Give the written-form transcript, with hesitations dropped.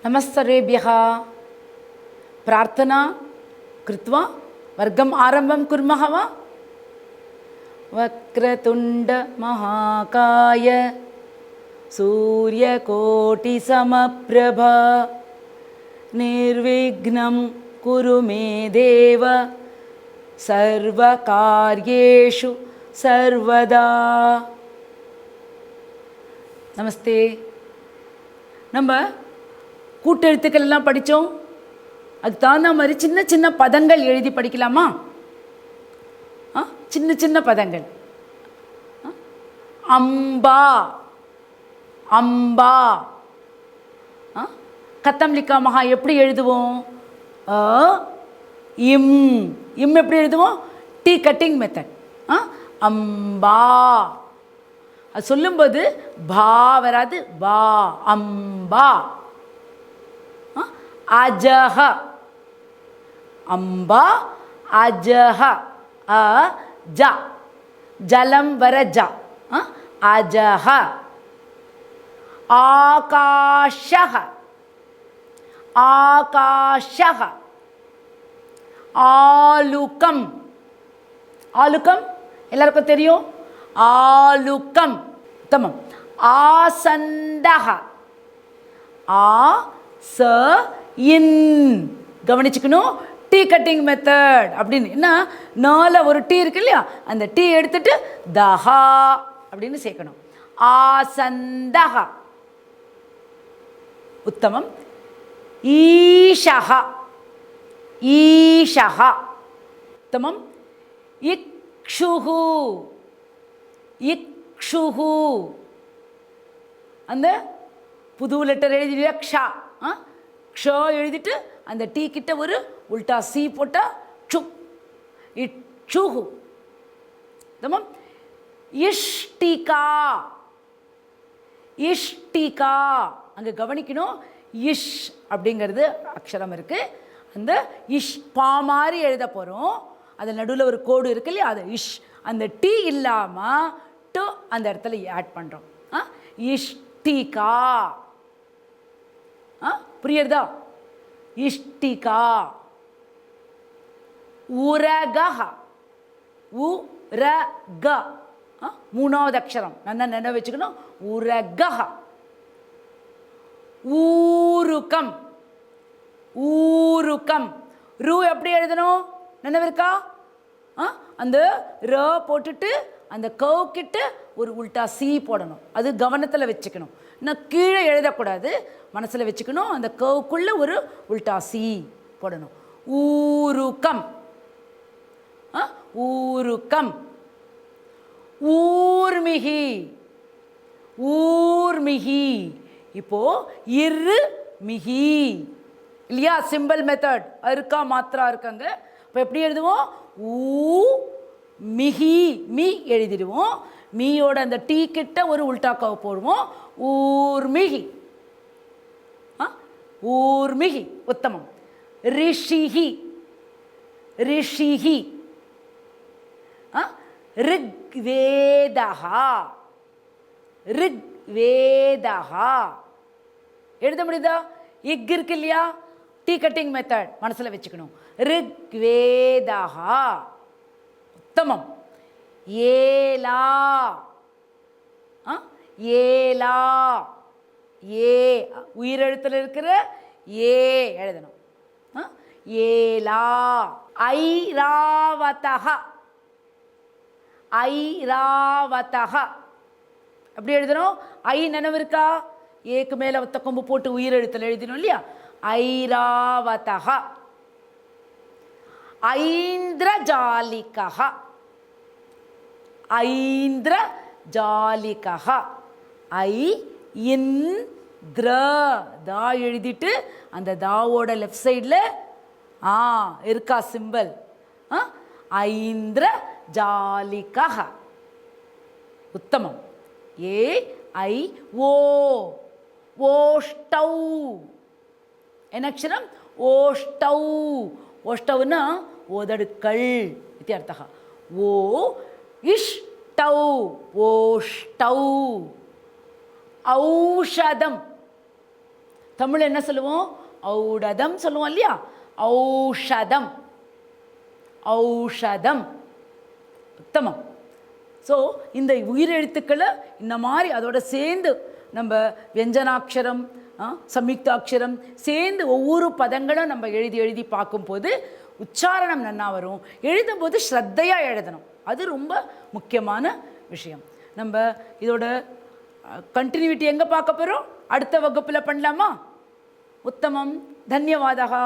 नमस्तरेभ्यः प्रार्थना कृत्वा वर्गम् आरम्भं कुर्मः वा। वक्रतुण्ड महाकाय सूर्यकोटिसमप्रभा निर्विघ्नं कुरु मे देव सर्वकार्येषु सर्वदा। नमस्ते। நம்ம கூட்டெழுத்துக்கள் எல்லாம் படித்தோம். அதுக்கு தகுந்த மாதிரி சின்ன சின்ன பதங்கள் எழுதி படிக்கலாமா? சின்ன சின்ன பதங்கள். அம்பா அம்பா கத்தம் லிக்காமஹா எப்படி எழுதுவோம்? இம் இம் எப்படி எழுதுவோம்? Tea cutting method. அம்பா அது சொல்லும்போது பா வராது, பா அம்பா. அஜஹ அம்பா அஜஹ அ ஜ ஜலம் வர ஜ அஜஹ. ஆகாஷஹ ஆகாஷஹ. ஆலுக்கம் ஆலுக்கம் எல்லாருக்கும் தெரியும். ஆலுக்கம் உத்தமம். ஆசந்தஹ ஆ ச இன் கவனிச்சுக்கணும். டீ கட்டிங் மெத்தட் அப்படின்னு என்ன, நால ஒரு டீ இருக்கு இல்லையா, அந்த டீ எடுத்துட்டு தஹா அப்படின்னு சேர்க்கணும். ஆசந்தஹ உத்தமம். ஈஷஹ ஈஷஹ உத்தமம். இக்ஷுஹு இக்ஷுஹு அந்த புது லெட்டர் எழுதி க்ஷா க்ஷோ எழுதிட்டு அந்த டீ கிட்ட ஒரு உல்டா சி போட்டா ச்சு இச்சுஹு. தமம். இஷ்டிகா இஷ்டிகா அங்கே கவனிக்கணும். இஷ் அப்படிங்கிறது அக்ஷரம் இருக்கு. அந்த இஷ் பா மாதிரி எழுத போகிறோம். அது நடுவில் ஒரு கோடு இருக்கு இல்லையா, அது இஷ். அந்த டீ இல்லாமல் டு அந்த இடத்துல ஆட் பண்ணுறோம். இஷ்டிகா புரியுறதா? இஷ்டிகா. உரகஹ உரக மூணாவது அக்ஷரம் நல்லா நினைவு வச்சுக்கணும். உரகஹ. ஊருக்கம் ஊருக்கம். ரூ எப்படி எழுதணும் நினைவு இருக்கா? அந்த ர போட்டுட்டு அந்த கவ் கிட்ட ஒரு உல்டா சி போடணும். அது கவனத்தில் வச்சுக்கணும். இன்னும் கீழே எழுதக்கூடாது, மனசில் வச்சுக்கணும். அந்த கவுக்குள்ள ஒரு உல்டா சி போடணும். ஊருக்கம் ஊருக்கம். ஊர்மிகி ஊர்மிகி. இப்போ இரு மிகி இல்லையா, சிம்பிள் மெத்தட் இருக்கா, மாத்திரா இருக்காங்க. இப்போ எப்படி எழுதுவோம்? ஊ மிகி மீ எழுதிடுவோம். மீயோட அந்த டீ கிட்ட ஒரு உல்டாக்காவை போடுவோம். ஊர்மிகி ஊர்மிகி உத்தமம். ரிஷிஹி ரிஷிஹி. ரிக்வேதஹா ரிக்வேதஹா எழுத முடியுதா? இக் இருக்கு இல்லையா, டீ கட்டிங் மெத்தட் மனசில் வச்சுக்கணும். ரிக்வேதஹா உத்தமம். ஏலா ஏலா ஏ உயிரெழுத்தில் இருக்கிற ஏ எழுதணும். ஏலா. ஐராவதஹ ஐராவதஹ எப்படி எழுதணும்? ஐ நினைவு இருக்கா? ஏக்கு மேலே ஒத்த கொம்பு போட்டு உயிரெழுத்தில் எழுதணும் இல்லையா. ஐராவதஹ. ஐந்திரஜாலிகஹ ஐந்திரஜாலிகஹ. ஐ இந்திர தா எழுதிட்டு அந்த தாவோட லெஃப்ட் சைடில் இருக்கா சிம்பிள். ஐந்திரஜாலிகஹ உத்தமம். ஏ ஐ ஓ ஓஷ்டௌ என்ன அக்ஷரம்? ஓஷ்டௌ. ஓஷ்டவுன்னா ஓதடுக்கள் இத்தியர்த்தः. ஓ இஷ்டௌ ஓஷ்டௌ. ஔஷதம் தமிழ் என்ன சொல்லுவோம்? ஔடதம் சொல்லுவோம் இல்லையா? ஔஷதம், ஔஷதம். உத்தமம். ஸோ இந்த உயிரெழுத்துக்களை இந்த மாதிரி அதோட சேர்ந்து நம்ம வியஞ்சனாட்சரம், சம்யுக்தாட்சரம் சேர்ந்து ஒவ்வொரு பதங்களும் நம்ம எழுதி எழுதி பார்க்கும்போது உச்சாரணம் நன்னா வரும். எழுதும்போது ஸ்ரத்தையாக எழுதணும். அது ரொம்ப முக்கியமான விஷயம். நம்ம இதோட கண்டினியூட்டி எங்கே பார்க்க போகிறோம்? அடுத்த வகுப்பில் பண்ணலாமா? உத்தமம். தன்யவாதா.